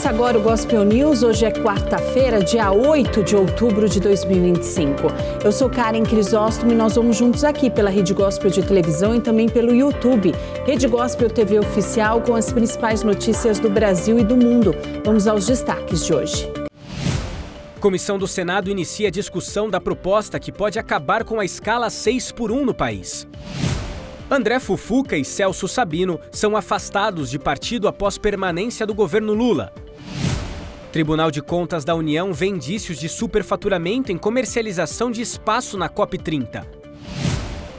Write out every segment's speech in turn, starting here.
Começa agora o Gospel News. Hoje é quarta-feira, dia 8 de outubro de 2025. Eu sou Karen Crisóstomo e nós vamos juntos aqui pela Rede Gospel de televisão e também pelo YouTube. Rede Gospel TV Oficial com as principais notícias do Brasil e do mundo. Vamos aos destaques de hoje. Comissão do Senado inicia a discussão da proposta que pode acabar com a escala 6x1 no país. André Fufuca e Celso Sabino são afastados de partido após permanência do governo Lula. Tribunal de Contas da União vê indícios de superfaturamento em comercialização de espaço na COP30.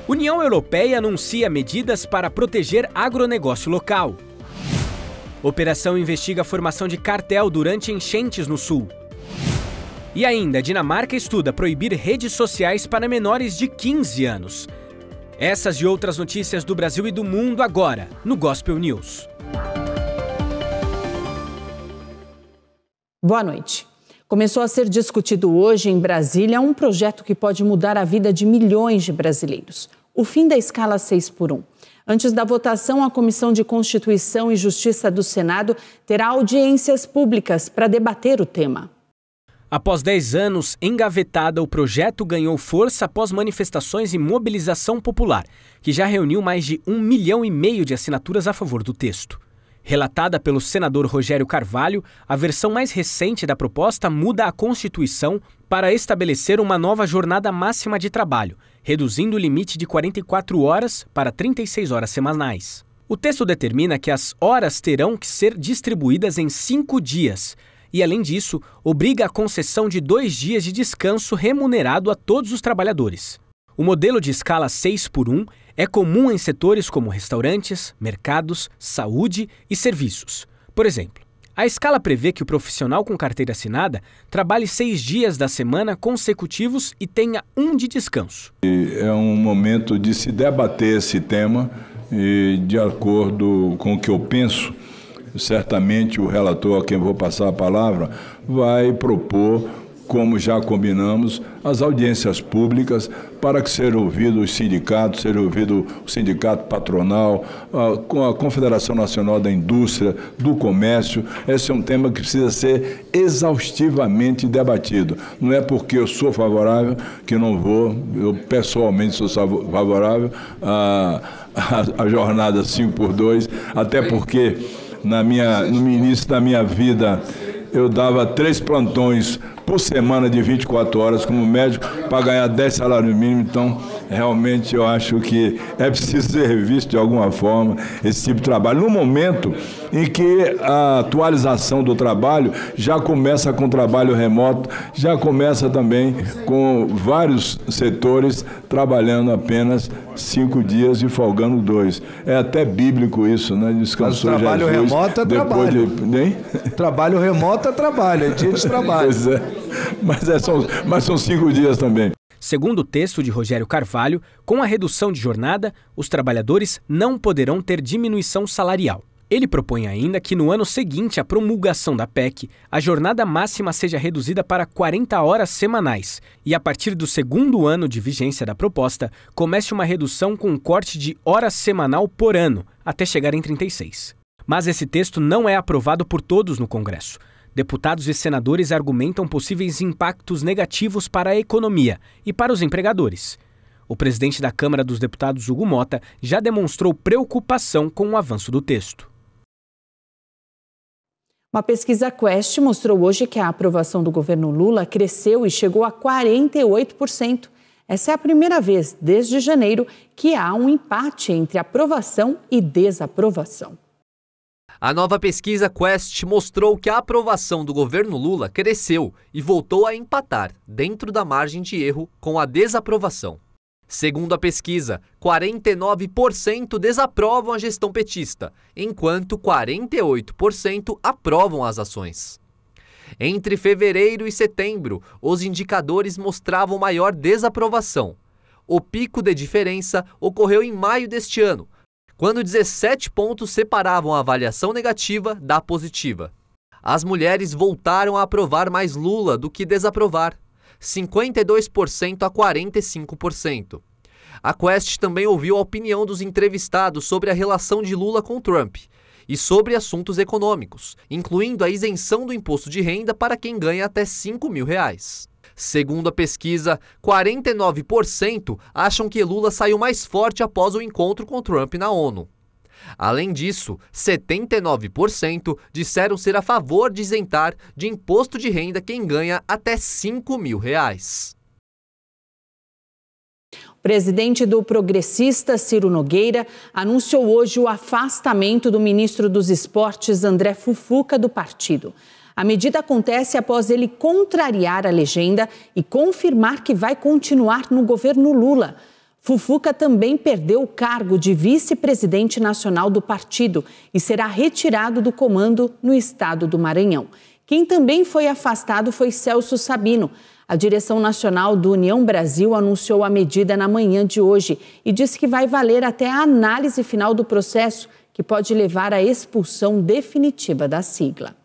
União Europeia anuncia medidas para proteger agronegócio local. Operação investiga a formação de cartel durante enchentes no Sul. E ainda, Dinamarca estuda proibir redes sociais para menores de 15 anos. Essas e outras notícias do Brasil e do mundo agora, no Gospel News. Boa noite. Começou a ser discutido hoje em Brasília um projeto que pode mudar a vida de milhões de brasileiros. O fim da escala 6x1. Antes da votação, a Comissão de Constituição e Justiça do Senado terá audiências públicas para debater o tema. Após 10 anos engavetada, o projeto ganhou força após manifestações e mobilização popular, que já reuniu mais de 1,5 milhão de assinaturas a favor do texto. Relatada pelo senador Rogério Carvalho, a versão mais recente da proposta muda a Constituição para estabelecer uma nova jornada máxima de trabalho, reduzindo o limite de 44 horas para 36 horas semanais. O texto determina que as horas terão que ser distribuídas em 5 dias, e, além disso, obriga a concessão de 2 dias de descanso remunerado a todos os trabalhadores. O modelo de escala 6x1 é comum em setores como restaurantes, mercados, saúde e serviços. Por exemplo, a escala prevê que o profissional com carteira assinada trabalhe 6 dias da semana consecutivos e tenha 1 de descanso. É um momento de se debater esse tema e, de acordo com o que eu penso, certamente o relator, a quem vou passar a palavra, vai propor, como já combinamos, as audiências públicas para que sejam ouvidos os sindicatos, seja ouvido o sindicato patronal, com a Confederação Nacional da Indústria, do Comércio. Esse é um tema que precisa ser exaustivamente debatido. Não é porque eu sou favorável que não vou, eu pessoalmente sou favorável à jornada 5x2, até porque no início da minha vida, eu dava 3 plantões por semana de 24 horas como médico para ganhar 10 salários mínimos. Então, realmente, eu acho que é preciso ser revisto de alguma forma esse tipo de trabalho. No momento em que a atualização do trabalho já começa com trabalho remoto, já começa também com vários setores trabalhando apenas 5 dias e folgando 2. É até bíblico isso, né? Descansou mas trabalho Jesus, remoto é trabalho. Trabalho remoto é trabalho, é dia de trabalho. Pois é, mas são 5 dias também. Segundo o texto de Rogério Carvalho, com a redução de jornada, os trabalhadores não poderão ter diminuição salarial. Ele propõe ainda que no ano seguinte à promulgação da PEC, a jornada máxima seja reduzida para 40 horas semanais e, a partir do 2º ano de vigência da proposta, comece uma redução com um corte de hora semanal por ano, até chegar em 36. Mas esse texto não é aprovado por todos no Congresso. Deputados e senadores argumentam possíveis impactos negativos para a economia e para os empregadores. O presidente da Câmara dos Deputados, Hugo Mota, já demonstrou preocupação com o avanço do texto. Uma pesquisa Quest mostrou hoje que a aprovação do governo Lula cresceu e chegou a 48%. Essa é a primeira vez desde janeiro que há um empate entre aprovação e desaprovação. A nova pesquisa Quest mostrou que a aprovação do governo Lula cresceu e voltou a empatar, dentro da margem de erro, com a desaprovação. Segundo a pesquisa, 49% desaprovam a gestão petista, enquanto 48% aprovam as ações. Entre fevereiro e setembro, os indicadores mostravam maior desaprovação. O pico de diferença ocorreu em maio deste ano, quando 17 pontos separavam a avaliação negativa da positiva. As mulheres voltaram a aprovar mais Lula do que desaprovar, 52% a 45%. A Quest também ouviu a opinião dos entrevistados sobre a relação de Lula com Trump e sobre assuntos econômicos, incluindo a isenção do imposto de renda para quem ganha até R$ 5.000. Segundo a pesquisa, 49% acham que Lula saiu mais forte após o encontro com Trump na ONU. Além disso, 79% disseram ser a favor de isentar de imposto de renda quem ganha até R$ 5.000. O presidente do Progressista, Ciro Nogueira, anunciou hoje o afastamento do ministro dos Esportes, André Fufuca, do partido. A medida acontece após ele contrariar a legenda e confirmar que vai continuar no governo Lula. Fufuca também perdeu o cargo de vice-presidente nacional do partido e será retirado do comando no estado do Maranhão. Quem também foi afastado foi Celso Sabino. A direção nacional do União Brasil anunciou a medida na manhã de hoje e disse que vai valer até a análise final do processo, que pode levar à expulsão definitiva da sigla.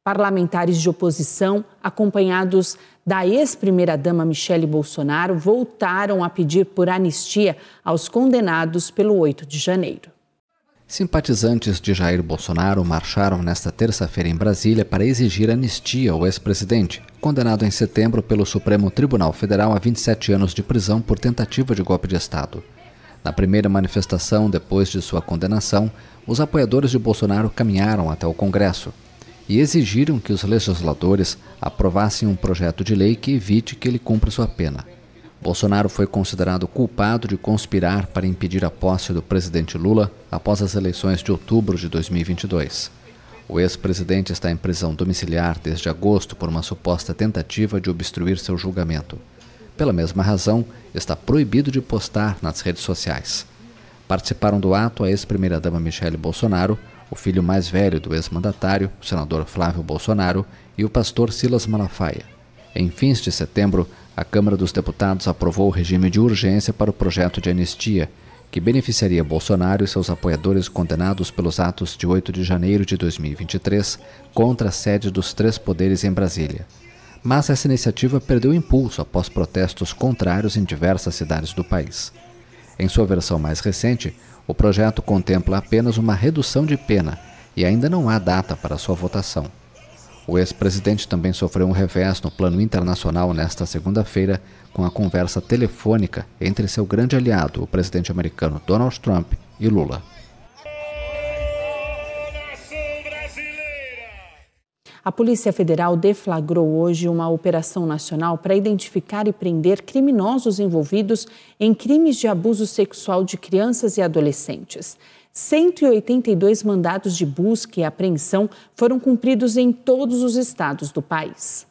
Parlamentares de oposição, acompanhados da ex-primeira-dama Michele Bolsonaro, voltaram a pedir por anistia aos condenados pelo 8 de janeiro. Simpatizantes de Jair Bolsonaro marcharam nesta terça-feira em Brasília para exigir anistia ao ex-presidente, condenado em setembro pelo Supremo Tribunal Federal a 27 anos de prisão por tentativa de golpe de Estado. Na primeira manifestação depois de sua condenação, os apoiadores de Bolsonaro caminharam até o Congresso e exigiram que os legisladores aprovassem um projeto de lei que evite que ele cumpra sua pena. Bolsonaro foi considerado culpado de conspirar para impedir a posse do presidente Lula após as eleições de outubro de 2022. O ex-presidente está em prisão domiciliar desde agosto por uma suposta tentativa de obstruir seu julgamento. Pela mesma razão, está proibido de postar nas redes sociais. Participaram do ato a ex-primeira-dama Michele Bolsonaro, o filho mais velho do ex-mandatário, o senador Flávio Bolsonaro, e o pastor Silas Malafaia. Em fins de setembro, a Câmara dos Deputados aprovou o regime de urgência para o projeto de anistia, que beneficiaria Bolsonaro e seus apoiadores condenados pelos atos de 8 de janeiro de 2023 contra a sede dos três poderes em Brasília. Mas essa iniciativa perdeu impulso após protestos contrários em diversas cidades do país. Em sua versão mais recente, o projeto contempla apenas uma redução de pena e ainda não há data para sua votação. O ex-presidente também sofreu um revés no plano internacional nesta segunda-feira com a conversa telefônica entre seu grande aliado, o presidente americano Donald Trump, e Lula. A Polícia Federal deflagrou hoje uma operação nacional para identificar e prender criminosos envolvidos em crimes de abuso sexual de crianças e adolescentes. 182 mandados de busca e apreensão foram cumpridos em todos os estados do país.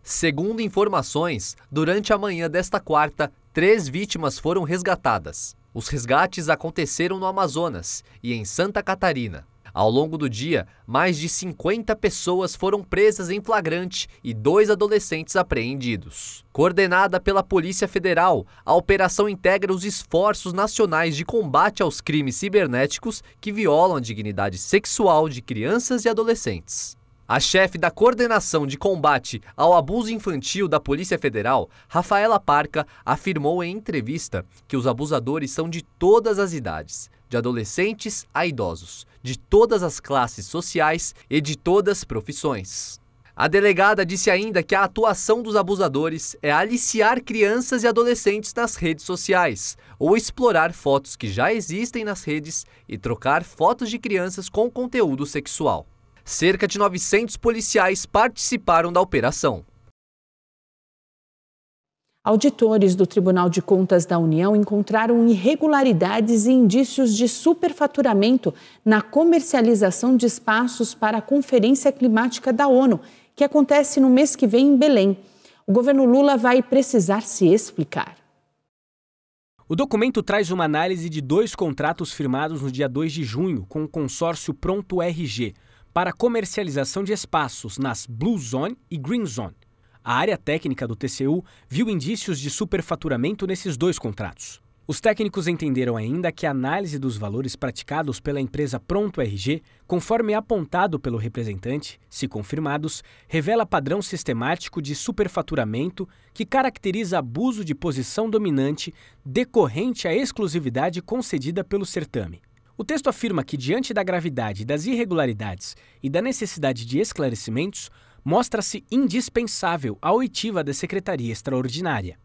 Segundo informações, durante a manhã desta quarta, 3 vítimas foram resgatadas. Os resgates aconteceram no Amazonas e em Santa Catarina. Ao longo do dia, mais de 50 pessoas foram presas em flagrante e 2 adolescentes apreendidos. Coordenada pela Polícia Federal, a operação integra os esforços nacionais de combate aos crimes cibernéticos que violam a dignidade sexual de crianças e adolescentes. A chefe da Coordenação de Combate ao Abuso Infantil da Polícia Federal, Rafaela Parca, afirmou em entrevista que os abusadores são de todas as idades, de adolescentes a idosos, de todas as classes sociais e de todas as profissões. A delegada disse ainda que a atuação dos abusadores é aliciar crianças e adolescentes nas redes sociais ou explorar fotos que já existem nas redes e trocar fotos de crianças com conteúdo sexual. Cerca de 900 policiais participaram da operação. Auditores do Tribunal de Contas da União encontraram irregularidades e indícios de superfaturamento na comercialização de espaços para a Conferência Climática da ONU, que acontece no mês que vem em Belém. O governo Lula vai precisar se explicar. O documento traz uma análise de 2 contratos firmados no dia 2 de junho com o consórcio Pronto RG para a comercialização de espaços nas Blue Zone e Green Zone. A área técnica do TCU viu indícios de superfaturamento nesses 2 contratos. Os técnicos entenderam ainda que a análise dos valores praticados pela empresa Pronto RG, conforme apontado pelo representante, se confirmados, revela padrão sistemático de superfaturamento que caracteriza abuso de posição dominante decorrente à exclusividade concedida pelo certame. O texto afirma que, diante da gravidade das irregularidades e da necessidade de esclarecimentos, mostra-se indispensável a oitiva da Secretaria Extraordinária.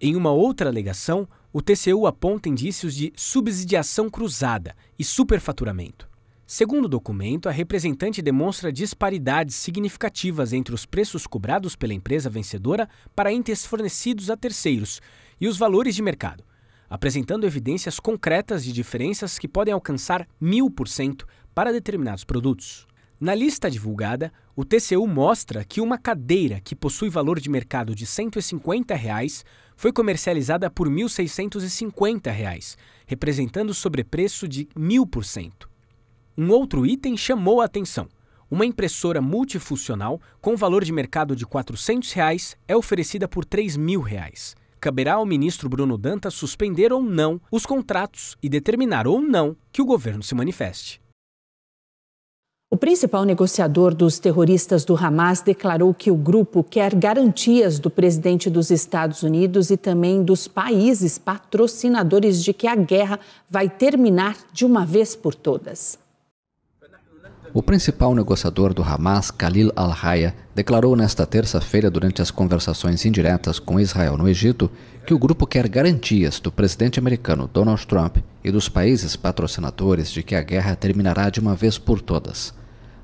Em uma outra alegação, o TCU aponta indícios de subsidiação cruzada e superfaturamento. Segundo o documento, a representante demonstra disparidades significativas entre os preços cobrados pela empresa vencedora para entes fornecidos a terceiros e os valores de mercado, apresentando evidências concretas de diferenças que podem alcançar 1000% para determinados produtos. Na lista divulgada, o TCU mostra que uma cadeira que possui valor de mercado de R$ 150 foi comercializada por R$ 1.650, representando sobrepreço de 1000%. Um outro item chamou a atenção. Uma impressora multifuncional com valor de mercado de R$ 400 é oferecida por R$ 3.000. Caberá ao ministro Bruno Dantas suspender ou não os contratos e determinar ou não que o governo se manifeste. O principal negociador dos terroristas do Hamas declarou que o grupo quer garantias do presidente dos Estados Unidos e também dos países patrocinadores de que a guerra vai terminar de uma vez por todas. O principal negociador do Hamas, Khalil al-Hayya, declarou nesta terça-feira, durante as conversações indiretas com Israel no Egito, que o grupo quer garantias do presidente americano Donald Trump e dos países patrocinadores de que a guerra terminará de uma vez por todas.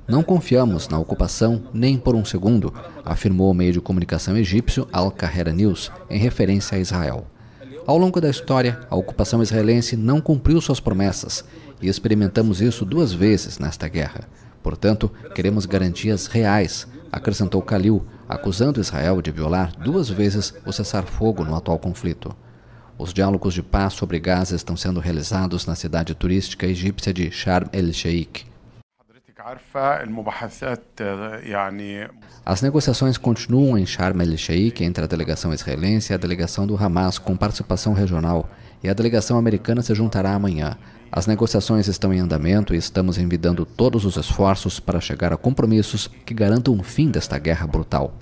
Não confiamos na ocupação nem por um segundo, afirmou o meio de comunicação egípcio Al-Qahera News, em referência a Israel. Ao longo da história, a ocupação israelense não cumpriu suas promessas e experimentamos isso 2 vezes nesta guerra. Portanto, queremos garantias reais, acrescentou Khalil, acusando Israel de violar 2 vezes o cessar-fogo no atual conflito. Os diálogos de paz sobre Gaza estão sendo realizados na cidade turística egípcia de Sharm el-Sheikh. As negociações continuam em Sharm el-Sheikh entre a delegação israelense e a delegação do Hamas com participação regional, e a delegação americana se juntará amanhã. As negociações estão em andamento e estamos envidando todos os esforços para chegar a compromissos que garantam um fim desta guerra brutal.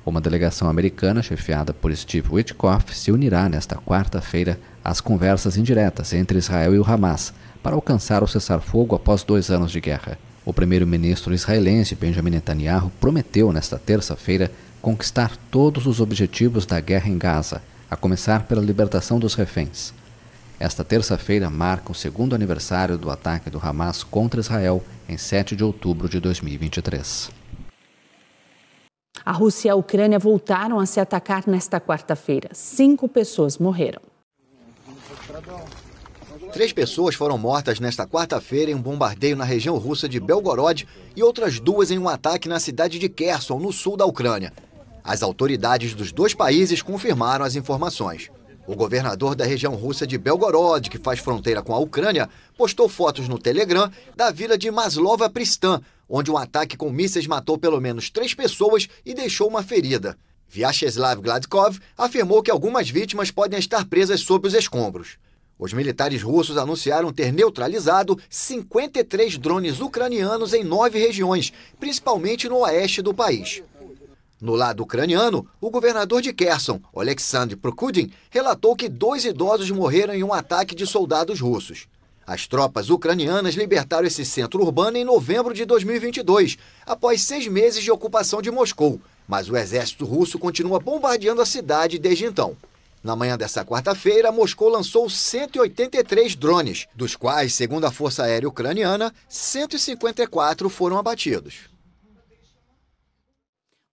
Uma delegação americana, chefiada por Steve Witkoff, se unirá nesta quarta-feira às conversas indiretas entre Israel e o Hamas para alcançar o cessar-fogo após 2 anos de guerra. O primeiro-ministro israelense Benjamin Netanyahu prometeu nesta terça-feira conquistar todos os objetivos da guerra em Gaza, a começar pela libertação dos reféns. Esta terça-feira marca o 2º aniversário do ataque do Hamas contra Israel em 7 de outubro de 2023. A Rússia e a Ucrânia voltaram a se atacar nesta quarta-feira. 5 pessoas morreram. 3 pessoas foram mortas nesta quarta-feira em um bombardeio na região russa de Belgorod e outras 2 em um ataque na cidade de Kherson, no sul da Ucrânia. As autoridades dos 2 países confirmaram as informações. O governador da região russa de Belgorod, que faz fronteira com a Ucrânia, postou fotos no Telegram da vila de Maslova Pristan, onde um ataque com mísseis matou pelo menos 3 pessoas e deixou uma ferida. Vyacheslav Gladkov afirmou que algumas vítimas podem estar presas sob os escombros. Os militares russos anunciaram ter neutralizado 53 drones ucranianos em 9 regiões, principalmente no oeste do país. No lado ucraniano, o governador de Kherson, Oleksandr Prokudin, relatou que 2 idosos morreram em um ataque de soldados russos. As tropas ucranianas libertaram esse centro urbano em novembro de 2022, após 6 meses de ocupação de Moscou, mas o exército russo continua bombardeando a cidade desde então. Na manhã dessa quarta-feira, Moscou lançou 183 drones, dos quais, segundo a Força Aérea Ucraniana, 154 foram abatidos.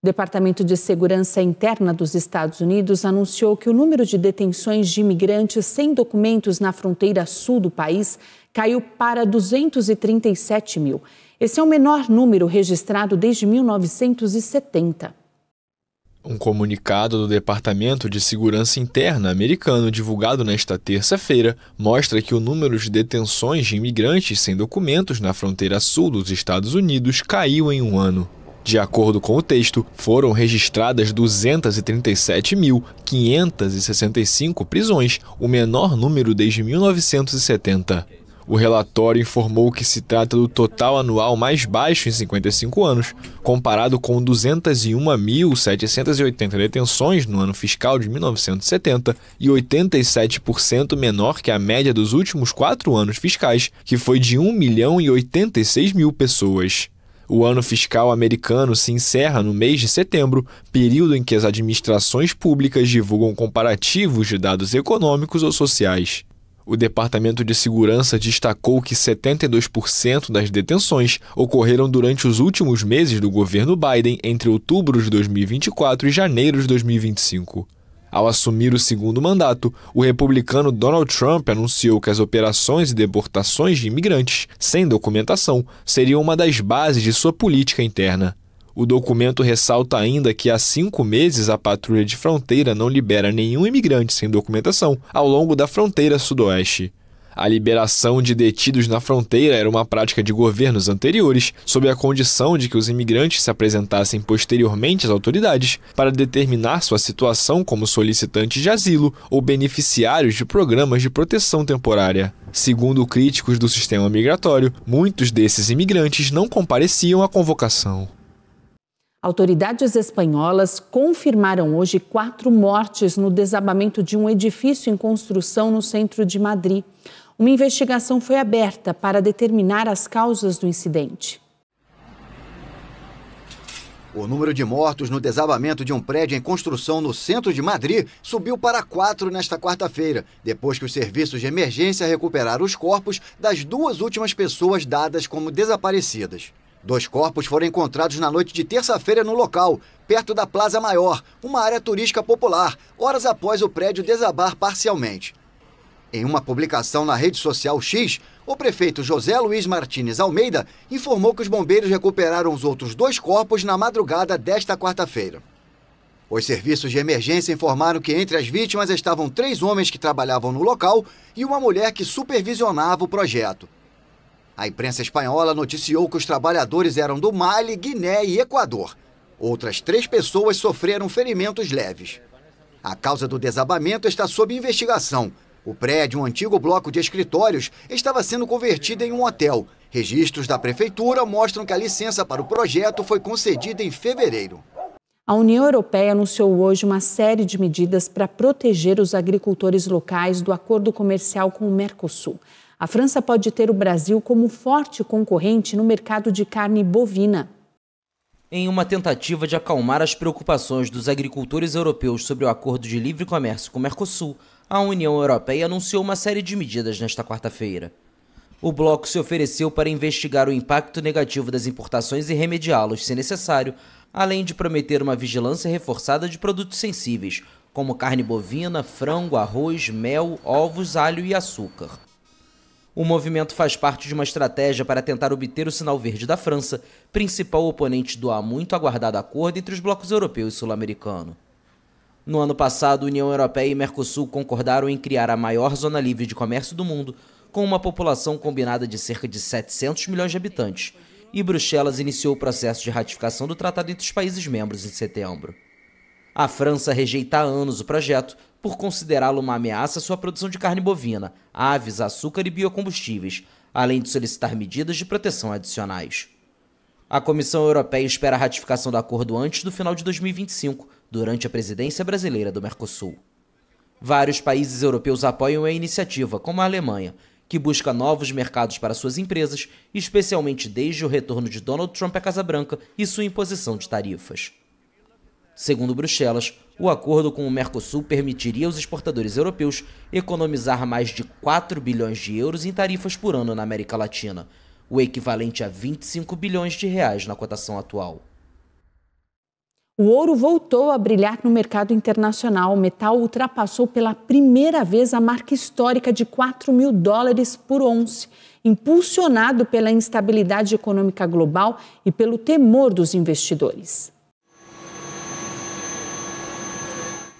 O Departamento de Segurança Interna dos Estados Unidos anunciou que o número de detenções de imigrantes sem documentos na fronteira sul do país caiu para 237 mil. Esse é o menor número registrado desde 1970. Um comunicado do Departamento de Segurança Interna americano divulgado nesta terça-feira mostra que o número de detenções de imigrantes sem documentos na fronteira sul dos Estados Unidos caiu em um ano. De acordo com o texto, foram registradas 237.565 prisões, o menor número desde 1970. O relatório informou que se trata do total anual mais baixo em 55 anos, comparado com 201.780 detenções no ano fiscal de 1970 e 87% menor que a média dos últimos 4 anos fiscais, que foi de 1.086.000 pessoas. O ano fiscal americano se encerra no mês de setembro, período em que as administrações públicas divulgam comparativos de dados econômicos ou sociais. O Departamento de Segurança destacou que 72% das detenções ocorreram durante os últimos meses do governo Biden entre outubro de 2024 e janeiro de 2025. Ao assumir o segundo mandato, o republicano Donald Trump anunciou que as operações e deportações de imigrantes sem documentação seriam uma das bases de sua política interna. O documento ressalta ainda que há 5 meses a patrulha de fronteira não libera nenhum imigrante sem documentação ao longo da fronteira sudoeste. A liberação de detidos na fronteira era uma prática de governos anteriores, sob a condição de que os imigrantes se apresentassem posteriormente às autoridades para determinar sua situação como solicitantes de asilo ou beneficiários de programas de proteção temporária. Segundo críticos do sistema migratório, muitos desses imigrantes não compareciam à convocação. Autoridades espanholas confirmaram hoje 4 mortes no desabamento de um edifício em construção no centro de Madrid. Uma investigação foi aberta para determinar as causas do incidente. O número de mortos no desabamento de um prédio em construção no centro de Madrid subiu para 4 nesta quarta-feira, depois que os serviços de emergência recuperaram os corpos das 2 últimas pessoas dadas como desaparecidas. 2 corpos foram encontrados na noite de terça-feira no local, perto da Plaza Maior, uma área turística popular, horas após o prédio desabar parcialmente. Em uma publicação na rede social X, o prefeito José Luiz Martínez Almeida informou que os bombeiros recuperaram os outros 2 corpos na madrugada desta quarta-feira. Os serviços de emergência informaram que entre as vítimas estavam 3 homens que trabalhavam no local e uma mulher que supervisionava o projeto. A imprensa espanhola noticiou que os trabalhadores eram do Mali, Guiné e Equador. Outras 3 pessoas sofreram ferimentos leves. A causa do desabamento está sob investigação. O prédio, um antigo bloco de escritórios, estava sendo convertido em um hotel. Registros da prefeitura mostram que a licença para o projeto foi concedida em fevereiro. A União Europeia anunciou hoje uma série de medidas para proteger os agricultores locais do acordo comercial com o Mercosul. A França pode ter o Brasil como forte concorrente no mercado de carne bovina. Em uma tentativa de acalmar as preocupações dos agricultores europeus sobre o acordo de livre comércio com o Mercosul, a União Europeia anunciou uma série de medidas nesta quarta-feira. O bloco se ofereceu para investigar o impacto negativo das importações e remediá-los, se necessário, além de prometer uma vigilância reforçada de produtos sensíveis, como carne bovina, frango, arroz, mel, ovos, alho e açúcar. O movimento faz parte de uma estratégia para tentar obter o sinal verde da França, principal oponente do há muito aguardado acordo entre os blocos europeu e sul-americano. No ano passado, União Europeia e Mercosul concordaram em criar a maior zona livre de comércio do mundo, com uma população combinada de cerca de 700 milhões de habitantes, e Bruxelas iniciou o processo de ratificação do tratado entre os países membros em setembro. A França rejeita há anos o projeto por considerá-lo uma ameaça à sua produção de carne bovina, aves, açúcar e biocombustíveis, além de solicitar medidas de proteção adicionais. A Comissão Europeia espera a ratificação do acordo antes do final de 2025, durante a presidência brasileira do Mercosul. Vários países europeus apoiam a iniciativa, como a Alemanha, que busca novos mercados para suas empresas, especialmente desde o retorno de Donald Trump à Casa Branca e sua imposição de tarifas. Segundo Bruxelas, o acordo com o Mercosul permitiria aos exportadores europeus economizar mais de 4 bilhões de euros em tarifas por ano na América Latina, o equivalente a 25 bilhões de reais na cotação atual. O ouro voltou a brilhar no mercado internacional. O metal ultrapassou pela primeira vez a marca histórica de $4.000 por onça, impulsionado pela instabilidade econômica global e pelo temor dos investidores.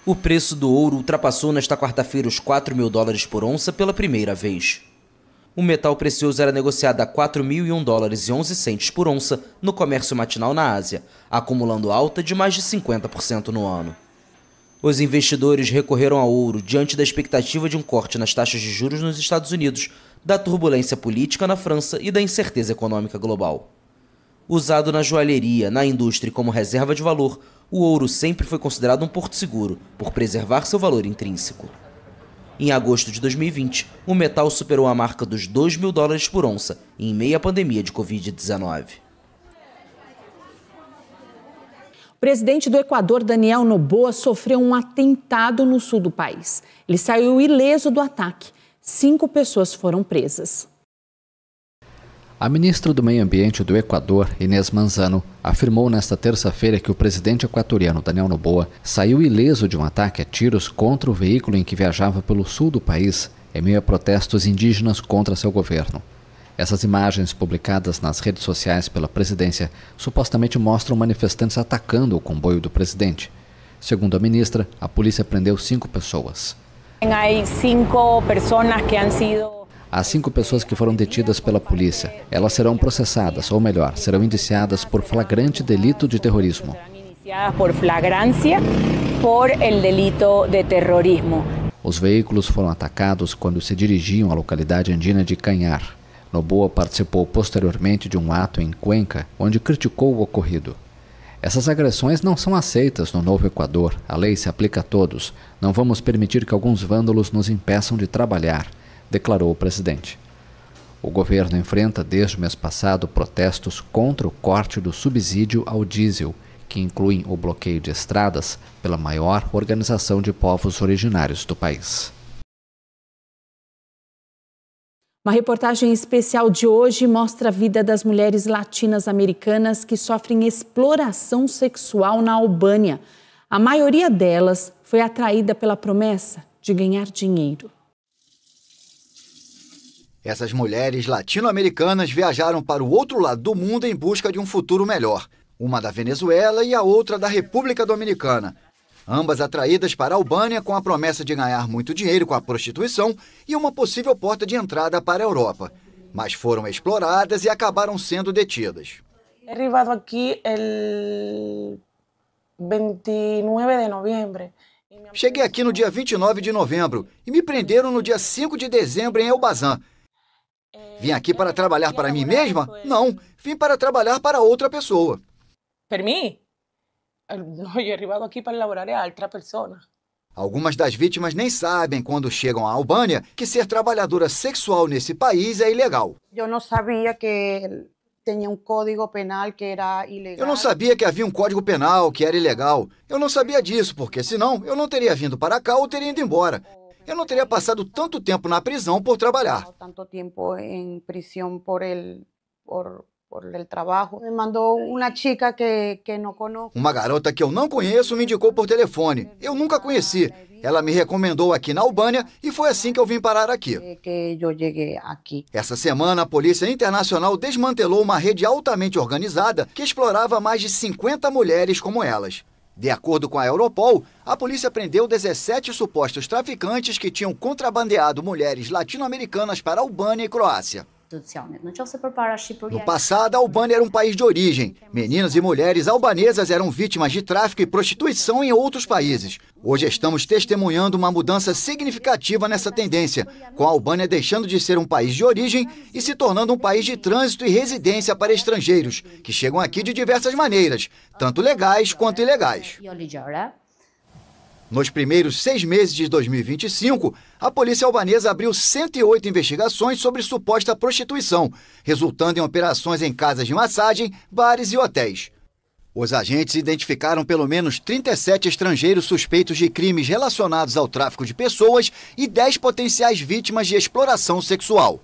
O preço do ouro ultrapassou nesta quarta-feira os $4.000 por onça pela primeira vez. O metal precioso era negociado a $4.001,11 por onça no comércio matinal na Ásia, acumulando alta de mais de 50% no ano. Os investidores recorreram ao ouro diante da expectativa de um corte nas taxas de juros nos Estados Unidos, da turbulência política na França e da incerteza econômica global. Usado na joalheria, na indústria e como reserva de valor, o ouro sempre foi considerado um porto seguro, por preservar seu valor intrínseco. Em agosto de 2020, o metal superou a marca dos $2.000 por onça, em meio à pandemia de Covid-19. O presidente do Equador, Daniel Noboa, sofreu um atentado no sul do país. Ele saiu ileso do ataque. 5 pessoas foram presas. A ministra do Meio Ambiente do Equador, Inês Manzano, afirmou nesta terça-feira que o presidente equatoriano Daniel Noboa saiu ileso de um ataque a tiros contra o veículo em que viajava pelo sul do país, em meio a protestos indígenas contra seu governo. Essas imagens publicadas nas redes sociais pela presidência supostamente mostram manifestantes atacando o comboio do presidente. Segundo a ministra, a polícia prendeu 5 pessoas. Há 5 pessoas que foram detidas pela polícia. Elas serão processadas, ou melhor, serão indiciadas por flagrante delito de terrorismo. Os veículos foram atacados quando se dirigiam à localidade andina de Cañar. Noboa participou posteriormente de um ato em Cuenca, onde criticou o ocorrido. Essas agressões não são aceitas no novo Equador. A lei se aplica a todos. Não vamos permitir que alguns vândalos nos impeçam de trabalhar, declarou o presidente. O governo enfrenta desde o mês passado protestos contra o corte do subsídio ao diesel, que incluem o bloqueio de estradas pela maior organização de povos originários do país. Uma reportagem especial de hoje mostra a vida das mulheres latinas americanas que sofrem exploração sexual na Albânia. A maioria delas foi atraída pela promessa de ganhar dinheiro. Essas mulheres latino-americanas viajaram para o outro lado do mundo em busca de um futuro melhor. Uma da Venezuela e a outra da República Dominicana. Ambas atraídas para a Albânia com a promessa de ganhar muito dinheiro com a prostituição e uma possível porta de entrada para a Europa. Mas foram exploradas e acabaram sendo detidas. Arribado aqui el 29 de novembro. Cheguei aqui no dia 29 de novembro e me prenderam no dia 5 de dezembro em Elbasan. Vim aqui para trabalhar para mim mesma? Não, vim para trabalhar para outra pessoa. Para mim? Não, eu arribado aqui para laborar a outra pessoa. Algumas das vítimas nem sabem, quando chegam à Albânia, que ser trabalhadora sexual nesse país é ilegal. Eu não sabia que tinha um código penal que era ilegal. Eu não sabia que havia um código penal que era ilegal. Eu não sabia disso, porque senão eu não teria vindo para cá ou teria ido embora. Eu não teria passado tanto tempo na prisão por trabalhar. Tanto tempo em prisão por el trabalho. Me mandou uma chica que não conheço. Uma garota que eu não conheço me indicou por telefone. Eu nunca conheci. Ela me recomendou aqui na Albânia e foi assim que eu vim parar aqui. Que eu cheguei aqui. Essa semana, a Polícia Internacional desmantelou uma rede altamente organizada que explorava mais de 50 mulheres como elas. De acordo com a Europol, a polícia prendeu 17 supostos traficantes que tinham contrabandeado mulheres latino-americanas para a Albânia e Croácia. No passado, a Albânia era um país de origem. Meninas e mulheres albanesas eram vítimas de tráfico e prostituição em outros países. Hoje estamos testemunhando uma mudança significativa nessa tendência, com a Albânia deixando de ser um país de origem e se tornando um país de trânsito e residência para estrangeiros, que chegam aqui de diversas maneiras, tanto legais quanto ilegais. Nos primeiros 6 meses de 2025, a polícia albanesa abriu 108 investigações sobre suposta prostituição, resultando em operações em casas de massagem, bares e hotéis. Os agentes identificaram pelo menos 37 estrangeiros suspeitos de crimes relacionados ao tráfico de pessoas e 10 potenciais vítimas de exploração sexual.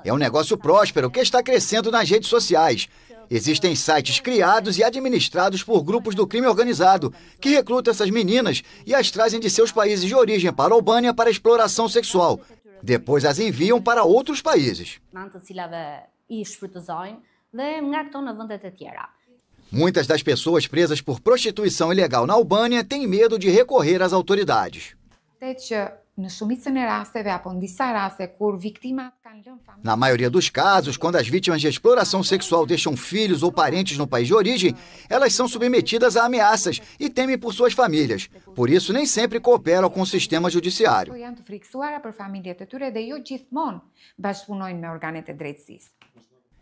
É um negócio próspero que está crescendo nas redes sociais. Existem sites criados e administrados por grupos do crime organizado, que recrutam essas meninas e as trazem de seus países de origem para a Albânia para exploração sexual. Depois as enviam para outros países. Muitas das pessoas presas por prostituição ilegal na Albânia têm medo de recorrer às autoridades. Na maioria dos casos, quando as vítimas de exploração sexual deixam filhos ou parentes no país de origem, elas são submetidas a ameaças e temem por suas famílias. Por isso, nem sempre cooperam com o sistema judiciário.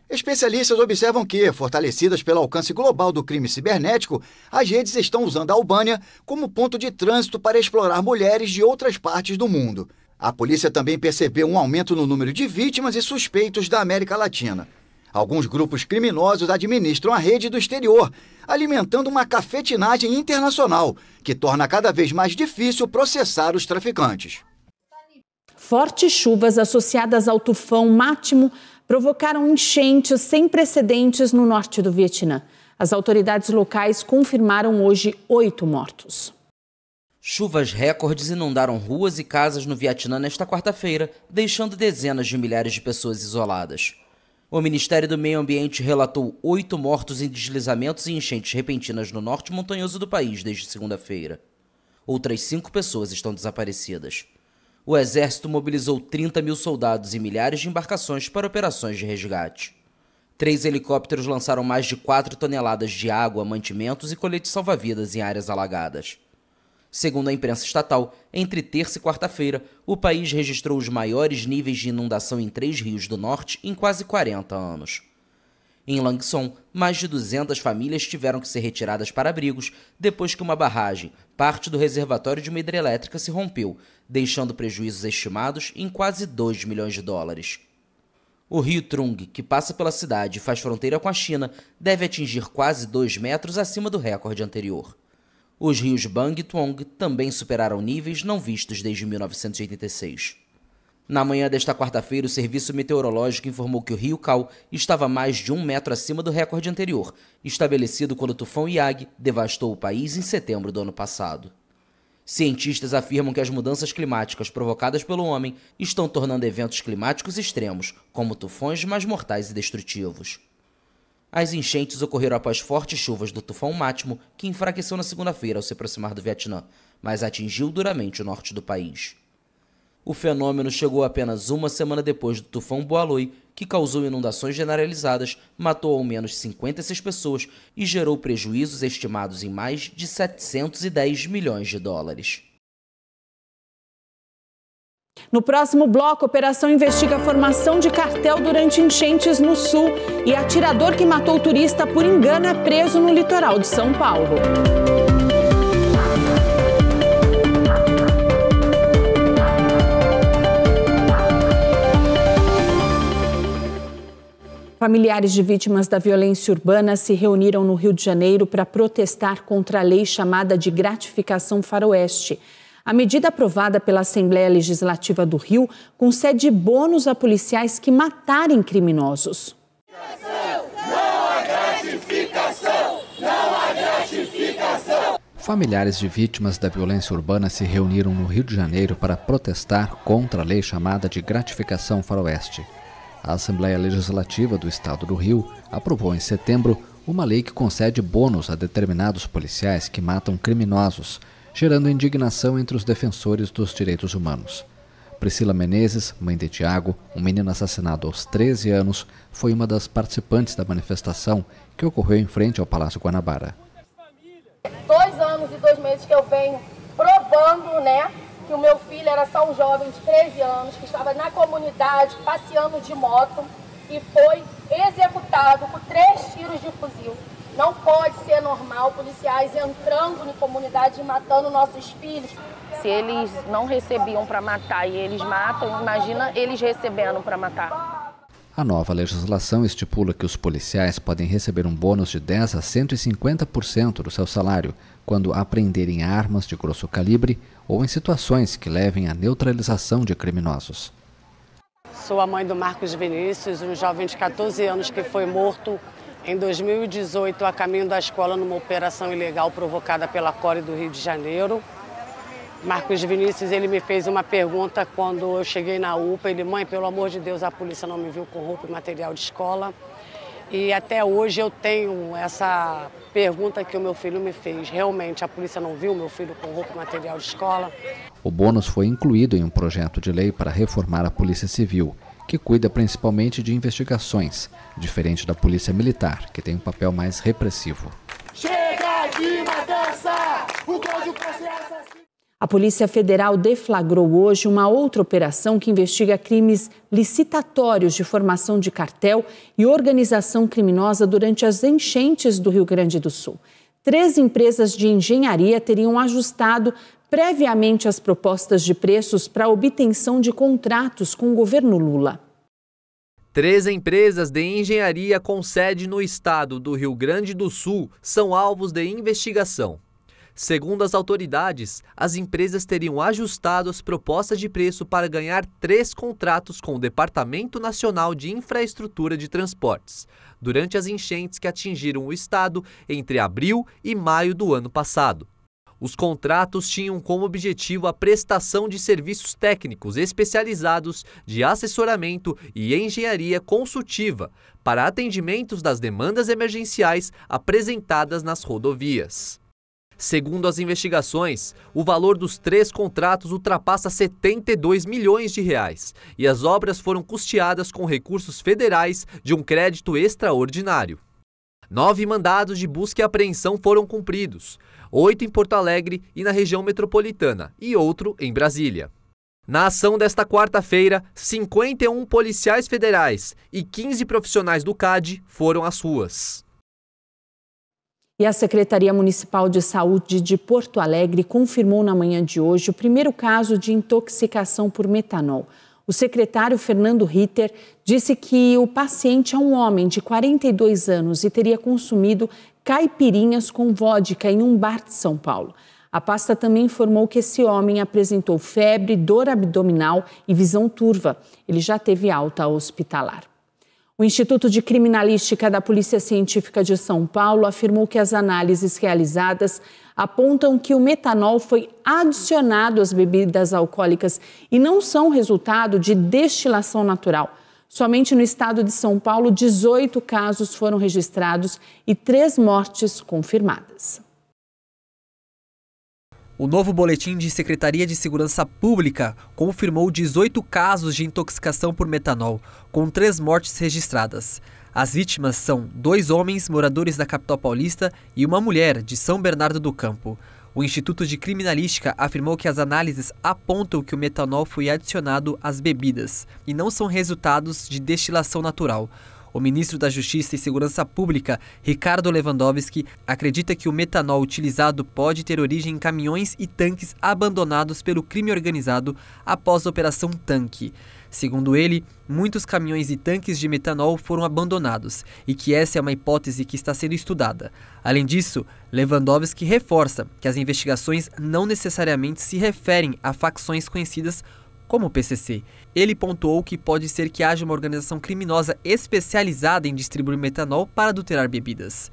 Especialistas observam que, fortalecidas pelo alcance global do crime cibernético, as redes estão usando a Albânia como ponto de trânsito para explorar mulheres de outras partes do mundo. A polícia também percebeu um aumento no número de vítimas e suspeitos da América Latina. Alguns grupos criminosos administram a rede do exterior, alimentando uma cafetinagem internacional, que torna cada vez mais difícil processar os traficantes. Fortes chuvas associadas ao tufão Mátimo provocaram enchentes sem precedentes no norte do Vietnã. As autoridades locais confirmaram hoje 8 mortos. Chuvas recordes inundaram ruas e casas no Vietnã nesta quarta-feira, deixando dezenas de milhares de pessoas isoladas. O Ministério do Meio Ambiente relatou 8 mortos em deslizamentos e enchentes repentinas no norte montanhoso do país desde segunda-feira. Outras 5 pessoas estão desaparecidas. O exército mobilizou 30 mil soldados e milhares de embarcações para operações de resgate. 3 helicópteros lançaram mais de 4 toneladas de água, mantimentos e coletes salva-vidas em áreas alagadas. Segundo a imprensa estatal, entre terça e quarta-feira, o país registrou os maiores níveis de inundação em 3 rios do norte em quase 40 anos. Em Lang Son, mais de 200 famílias tiveram que ser retiradas para abrigos depois que uma barragem, parte do reservatório de uma hidrelétrica, se rompeu, deixando prejuízos estimados em quase 2 milhões de dólares. O rio Trung, que passa pela cidade e faz fronteira com a China, deve atingir quase 2 metros acima do recorde anterior. Os rios Bang e Tuong também superaram níveis não vistos desde 1986. Na manhã desta quarta-feira, o Serviço Meteorológico informou que o rio Cau estava mais de 1 metro acima do recorde anterior, estabelecido quando o tufão Yagi devastou o país em setembro do ano passado. Cientistas afirmam que as mudanças climáticas provocadas pelo homem estão tornando eventos climáticos extremos, como tufões, mais mortais e destrutivos. As enchentes ocorreram após fortes chuvas do tufão Mátimo, que enfraqueceu na segunda-feira ao se aproximar do Vietnã, mas atingiu duramente o norte do país. O fenômeno chegou apenas uma semana depois do tufão Boaloi, que causou inundações generalizadas, matou ao menos 56 pessoas e gerou prejuízos estimados em mais de 710 milhões de dólares. No próximo bloco, a operação investiga a formação de cartel durante enchentes no sul e atirador que matou o turista por engano é preso no litoral de São Paulo. Familiares de vítimas da violência urbana se reuniram no Rio de Janeiro para protestar contra a lei chamada de gratificação faroeste. A medida aprovada pela Assembleia Legislativa do Rio concede bônus a policiais que matarem criminosos. Não há gratificação! Não há gratificação! Familiares de vítimas da violência urbana se reuniram no Rio de Janeiro para protestar contra a lei chamada de gratificação faroeste. A Assembleia Legislativa do Estado do Rio aprovou em setembro uma lei que concede bônus a determinados policiais que matam criminosos, gerando indignação entre os defensores dos direitos humanos. Priscila Menezes, mãe de Tiago, um menino assassinado aos 13 anos, foi uma das participantes da manifestação que ocorreu em frente ao Palácio Guanabara. 2 anos e 2 meses que eu venho provando, que o meu filho era só um jovem de 13 anos, que estava na comunidade, passeando de moto, e foi executado com 3 tiros de fuzil. Não pode ser normal policiais entrando na comunidade e matando nossos filhos. Se eles não recebiam para matar e eles matam, imagina eles recebendo para matar. A nova legislação estipula que os policiais podem receber um bônus de 10% a 150% do seu salário quando apreenderem armas de grosso calibre ou em situações que levem à neutralização de criminosos. Sou a mãe do Marcos Vinícius, um jovem de 14 anos que foi morto em 2018 a caminho da escola numa operação ilegal provocada pela CORE do Rio de Janeiro. Marcos Vinícius, ele me fez uma pergunta quando eu cheguei na UPA. Ele: mãe, pelo amor de Deus, a polícia não me viu com roupa e material de escola. E até hoje eu tenho essa pergunta que o meu filho me fez. Realmente, a polícia não viu meu filho com roupa e material de escola? O bônus foi incluído em um projeto de lei para reformar a Polícia Civil, que cuida principalmente de investigações, diferente da Polícia Militar, que tem um papel mais repressivo. Chega de matança! O Código Penal. A Polícia Federal deflagrou hoje uma outra operação que investiga crimes licitatórios de formação de cartel e organização criminosa durante as enchentes do Rio Grande do Sul. 3 empresas de engenharia teriam ajustado previamente as propostas de preços para a obtenção de contratos com o governo Lula. 3 empresas de engenharia com sede no estado do Rio Grande do Sul são alvos de investigação. Segundo as autoridades, as empresas teriam ajustado as propostas de preço para ganhar 3 contratos com o Departamento Nacional de Infraestrutura de Transportes, durante as enchentes que atingiram o estado entre abril e maio do ano passado. Os contratos tinham como objetivo a prestação de serviços técnicos especializados de assessoramento e engenharia consultiva para atendimentos das demandas emergenciais apresentadas nas rodovias. Segundo as investigações, o valor dos 3 contratos ultrapassa 72 milhões de reais e as obras foram custeadas com recursos federais de um crédito extraordinário. 9 mandados de busca e apreensão foram cumpridos, 8 em Porto Alegre e na região metropolitana e outro em Brasília. Na ação desta quarta-feira, 51 policiais federais e 15 profissionais do CAD foram às ruas. E a Secretaria Municipal de Saúde de Porto Alegre confirmou na manhã de hoje o primeiro caso de intoxicação por metanol. O secretário Fernando Ritter disse que o paciente é um homem de 42 anos e teria consumido caipirinhas com vodka em um bar de São Paulo. A pasta também informou que esse homem apresentou febre, dor abdominal e visão turva. Ele já teve alta hospitalar. O Instituto de Criminalística da Polícia Científica de São Paulo afirmou que as análises realizadas apontam que o metanol foi adicionado às bebidas alcoólicas e não são resultado de destilação natural. Somente no estado de São Paulo, 18 casos foram registrados e 3 mortes confirmadas. O novo boletim de Secretaria de Segurança Pública confirmou 18 casos de intoxicação por metanol, com 3 mortes registradas. As vítimas são 2 homens moradores da capital paulista e uma mulher de São Bernardo do Campo. O Instituto de Criminalística afirmou que as análises apontam que o metanol foi adicionado às bebidas e não são resultados de destilação natural. O ministro da Justiça e Segurança Pública, Ricardo Lewandowski, acredita que o metanol utilizado pode ter origem em caminhões e tanques abandonados pelo crime organizado após a Operação Tanque. Segundo ele, muitos caminhões e tanques de metanol foram abandonados e que essa é uma hipótese que está sendo estudada. Além disso, Lewandowski reforça que as investigações não necessariamente se referem a facções conhecidas como o PCC. Ele pontuou que pode ser que haja uma organização criminosa especializada em distribuir metanol para adulterar bebidas.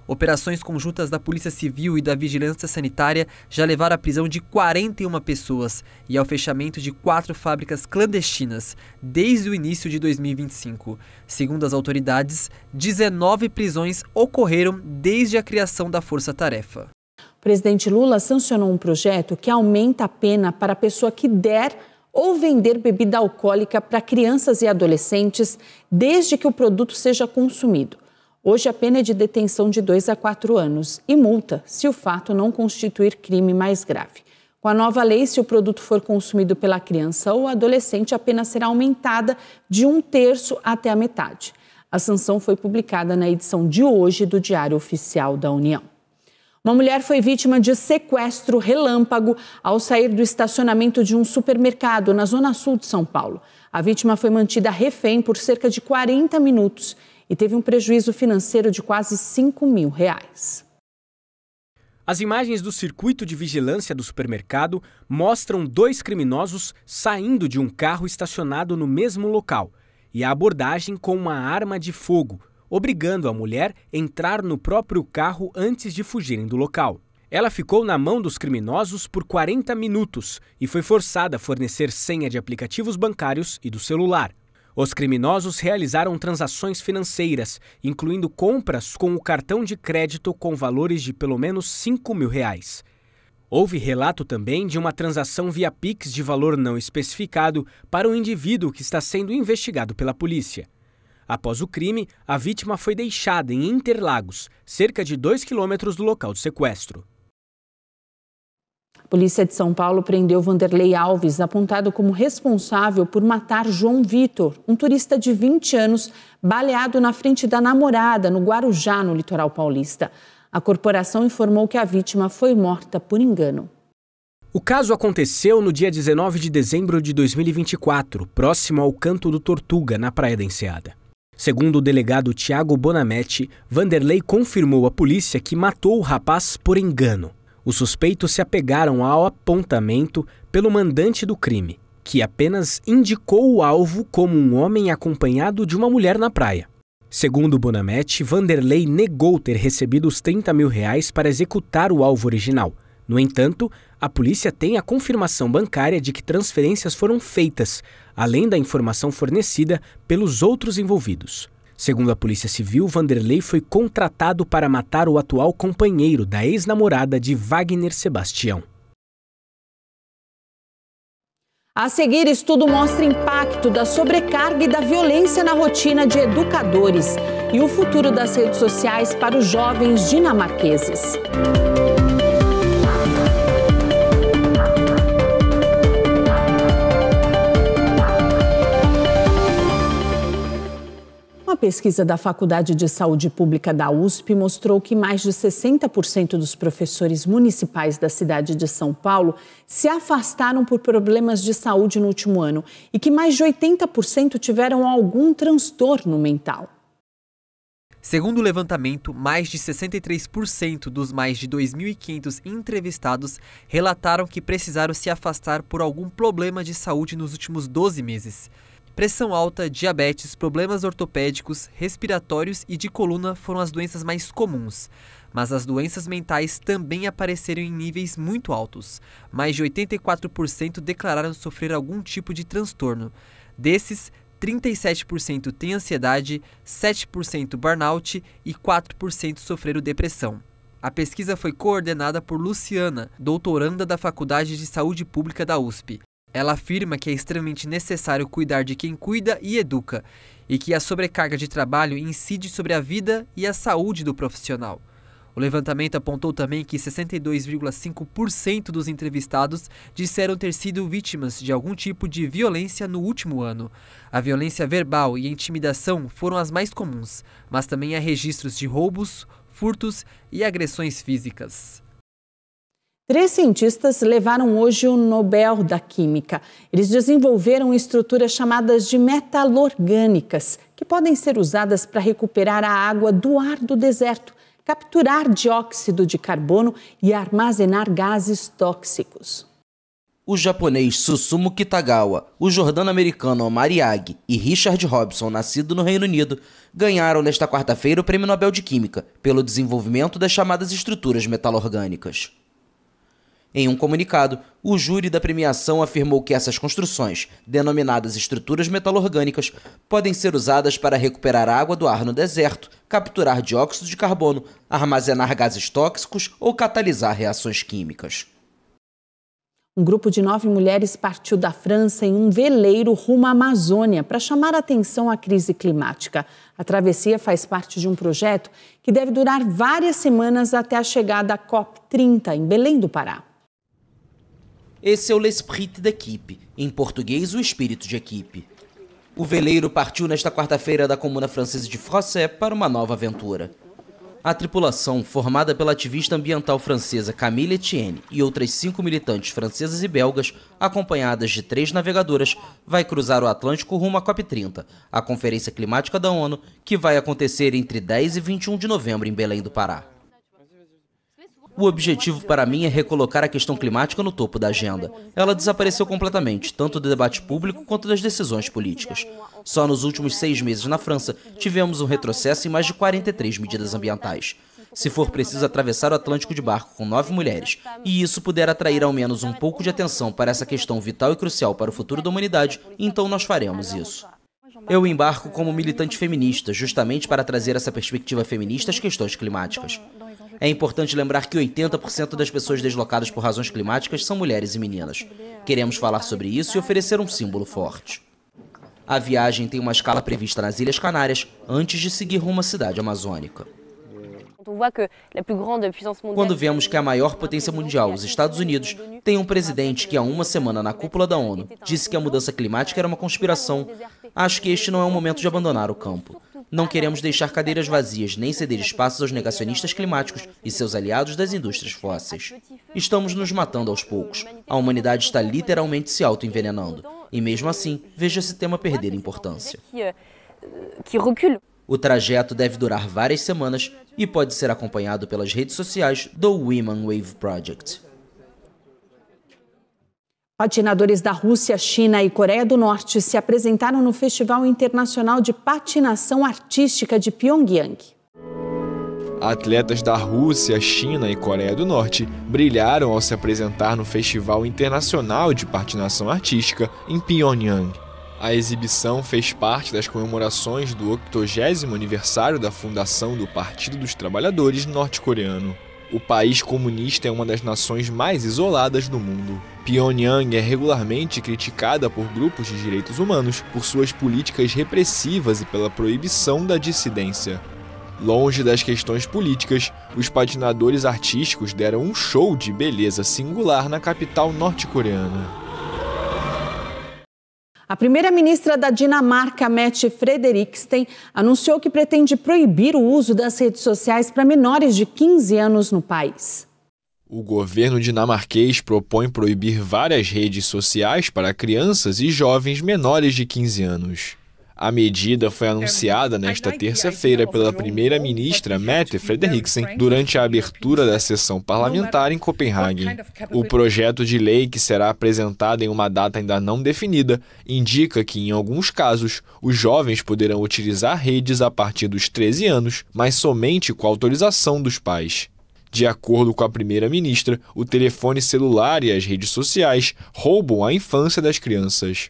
Operações conjuntas da Polícia Civil e da Vigilância Sanitária já levaram à prisão de 41 pessoas e ao fechamento de 4 fábricas clandestinas desde o início de 2025. Segundo as autoridades, 19 prisões ocorreram desde a criação da Força Tarefa. O presidente Lula sancionou um projeto que aumenta a pena para a pessoa que der ou vender bebida alcoólica para crianças e adolescentes desde que o produto seja consumido. Hoje a pena é de detenção de 2 a 4 anos e multa se o fato não constituir crime mais grave. Com a nova lei, se o produto for consumido pela criança ou adolescente, a pena será aumentada de 1/3 até a metade. A sanção foi publicada na edição de hoje do Diário Oficial da União. Uma mulher foi vítima de sequestro relâmpago ao sair do estacionamento de um supermercado na zona sul de São Paulo. A vítima foi mantida refém por cerca de 40 minutos e teve um prejuízo financeiro de quase R$5 mil. As imagens do circuito de vigilância do supermercado mostram 2 criminosos saindo de um carro estacionado no mesmo local e a abordagem com uma arma de fogo, obrigando a mulher a entrar no próprio carro antes de fugirem do local. Ela ficou na mão dos criminosos por 40 minutos e foi forçada a fornecer senha de aplicativos bancários e do celular. Os criminosos realizaram transações financeiras, incluindo compras com o cartão de crédito com valores de pelo menos R$5 mil. Houve relato também de uma transação via Pix de valor não especificado para um indivíduo que está sendo investigado pela polícia. Após o crime, a vítima foi deixada em Interlagos, cerca de 2 quilômetros do local do sequestro. A Polícia de São Paulo prendeu Vanderlei Alves, apontado como responsável por matar João Vitor, um turista de 20 anos, baleado na frente da namorada, no Guarujá, no litoral paulista. A corporação informou que a vítima foi morta por engano. O caso aconteceu no dia 19 de dezembro de 2024, próximo ao Canto do Tortuga, na Praia da Enseada. Segundo o delegado Tiago Bonametti, Vanderlei confirmou à polícia que matou o rapaz por engano. Os suspeitos se apegaram ao apontamento pelo mandante do crime, que apenas indicou o alvo como um homem acompanhado de uma mulher na praia. Segundo Bonametti, Vanderlei negou ter recebido os R$30 mil para executar o alvo original. No entanto, a polícia tem a confirmação bancária de que transferências foram feitas, além da informação fornecida pelos outros envolvidos. Segundo a Polícia Civil, Vanderlei foi contratado para matar o atual companheiro da ex-namorada de Wagner Sebastião. A seguir, estudo mostra impacto da sobrecarga e da violência na rotina de educadores e o futuro das redes sociais para os jovens dinamarqueses. Uma pesquisa da Faculdade de Saúde Pública da USP mostrou que mais de 60% dos professores municipais da cidade de São Paulo se afastaram por problemas de saúde no último ano e que mais de 80% tiveram algum transtorno mental. Segundo o levantamento, mais de 63% dos mais de 2.500 entrevistados relataram que precisaram se afastar por algum problema de saúde nos últimos 12 meses. Pressão alta, diabetes, problemas ortopédicos, respiratórios e de coluna foram as doenças mais comuns. Mas as doenças mentais também apareceram em níveis muito altos. Mais de 84% declararam sofrer algum tipo de transtorno. Desses, 37% têm ansiedade, 7% burnout e 4% sofreram depressão. A pesquisa foi coordenada por Luciana, doutoranda da Faculdade de Saúde Pública da USP. Ela afirma que é extremamente necessário cuidar de quem cuida e educa, e que a sobrecarga de trabalho incide sobre a vida e a saúde do profissional. O levantamento apontou também que 62,5% dos entrevistados disseram ter sido vítimas de algum tipo de violência no último ano. A violência verbal e a intimidação foram as mais comuns, mas também há registros de roubos, furtos e agressões físicas. 3 cientistas levaram hoje o Nobel da Química. Eles desenvolveram estruturas chamadas de metalorgânicas, que podem ser usadas para recuperar a água do ar do deserto, capturar dióxido de carbono e armazenar gases tóxicos. O japonês Susumu Kitagawa, o jordano-americano Omar Yagi e Richard Robson, nascido no Reino Unido, ganharam nesta quarta-feira o Prêmio Nobel de Química pelo desenvolvimento das chamadas estruturas metalorgânicas. Em um comunicado, o júri da premiação afirmou que essas construções, denominadas estruturas metalorgânicas, podem ser usadas para recuperar água do ar no deserto, capturar dióxido de carbono, armazenar gases tóxicos ou catalisar reações químicas. Um grupo de 9 mulheres partiu da França em um veleiro rumo à Amazônia para chamar a atenção à crise climática. A travessia faz parte de um projeto que deve durar várias semanas até a chegada à COP30, em Belém do Pará. Esse é o l'esprit d'équipe, em português, o espírito de equipe. O veleiro partiu nesta quarta-feira da comuna francesa de Frossé para uma nova aventura. A tripulação, formada pela ativista ambiental francesa Camille Etienne e outras 5 militantes francesas e belgas, acompanhadas de 3 navegadoras, vai cruzar o Atlântico rumo à COP30, a Conferência Climática da ONU, que vai acontecer entre 10 e 21 de novembro em Belém do Pará. O objetivo para mim é recolocar a questão climática no topo da agenda. Ela desapareceu completamente, tanto do debate público quanto das decisões políticas. Só nos últimos 6 meses na França, tivemos um retrocesso em mais de 43 medidas ambientais. Se for preciso atravessar o Atlântico de barco com 9 mulheres, e isso puder atrair ao menos um pouco de atenção para essa questão vital e crucial para o futuro da humanidade, então nós faremos isso. Eu embarco como militante feminista, justamente para trazer essa perspectiva feminista às questões climáticas. É importante lembrar que 80% das pessoas deslocadas por razões climáticas são mulheres e meninas. Queremos falar sobre isso e oferecer um símbolo forte. A viagem tem uma escala prevista nas Ilhas Canárias antes de seguir rumo à cidade amazônica. Quando vemos que a maior potência mundial, os Estados Unidos, tem um presidente que há uma semana na cúpula da ONU disse que a mudança climática era uma conspiração, acho que este não é o momento de abandonar o campo. Não queremos deixar cadeiras vazias nem ceder espaços aos negacionistas climáticos e seus aliados das indústrias fósseis. Estamos nos matando aos poucos. A humanidade está literalmente se auto-envenenando. E mesmo assim, vejo esse tema perder importância. O trajeto deve durar várias semanas e pode ser acompanhado pelas redes sociais do Women Wave Project. Patinadores da Rússia, China e Coreia do Norte se apresentaram no Festival Internacional de Patinação Artística de Pyongyang. Atletas da Rússia, China e Coreia do Norte brilharam ao se apresentar no Festival Internacional de Patinação Artística em Pyongyang. A exibição fez parte das comemorações do 80º aniversário da fundação do Partido dos Trabalhadores norte-coreano. O país comunista é uma das nações mais isoladas do mundo. Pyongyang é regularmente criticada por grupos de direitos humanos por suas políticas repressivas e pela proibição da dissidência. Longe das questões políticas, os patinadores artísticos deram um show de beleza singular na capital norte-coreana. A primeira-ministra da Dinamarca, Mette Frederiksen, anunciou que pretende proibir o uso das redes sociais para menores de 15 anos no país. O governo dinamarquês propõe proibir várias redes sociais para crianças e jovens menores de 15 anos. A medida foi anunciada nesta terça-feira pela primeira-ministra Mette Frederiksen durante a abertura da sessão parlamentar em Copenhague. O projeto de lei, que será apresentado em uma data ainda não definida, indica que, em alguns casos, os jovens poderão utilizar redes a partir dos 13 anos, mas somente com autorização dos pais. De acordo com a primeira-ministra, o telefone celular e as redes sociais roubam a infância das crianças.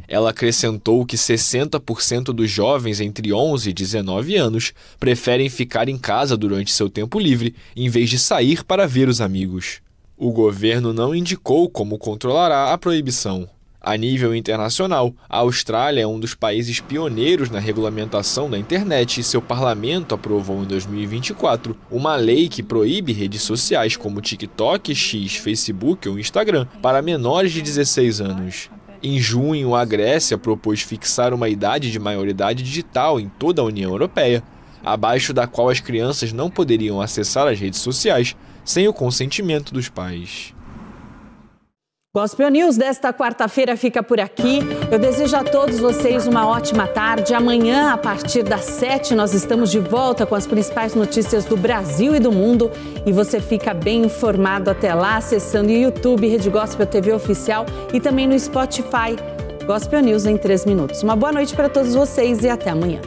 Ela acrescentou que 60% dos jovens entre 11 e 19 anos preferem ficar em casa durante seu tempo livre, em vez de sair para ver os amigos. O governo não indicou como controlará a proibição. A nível internacional, a Austrália é um dos países pioneiros na regulamentação da internet e seu parlamento aprovou em 2024 uma lei que proíbe redes sociais como TikTok, X, Facebook ou Instagram para menores de 16 anos. Em junho, a Grécia propôs fixar uma idade de maioridade digital em toda a União Europeia, abaixo da qual as crianças não poderiam acessar as redes sociais sem o consentimento dos pais. Gospel News desta quarta-feira fica por aqui. Eu desejo a todos vocês uma ótima tarde. Amanhã, a partir das 7, nós estamos de volta com as principais notícias do Brasil e do mundo. E você fica bem informado até lá, acessando o YouTube, Rede Gospel TV Oficial e também no Spotify. Gospel News em 3 minutos. Uma boa noite para todos vocês e até amanhã.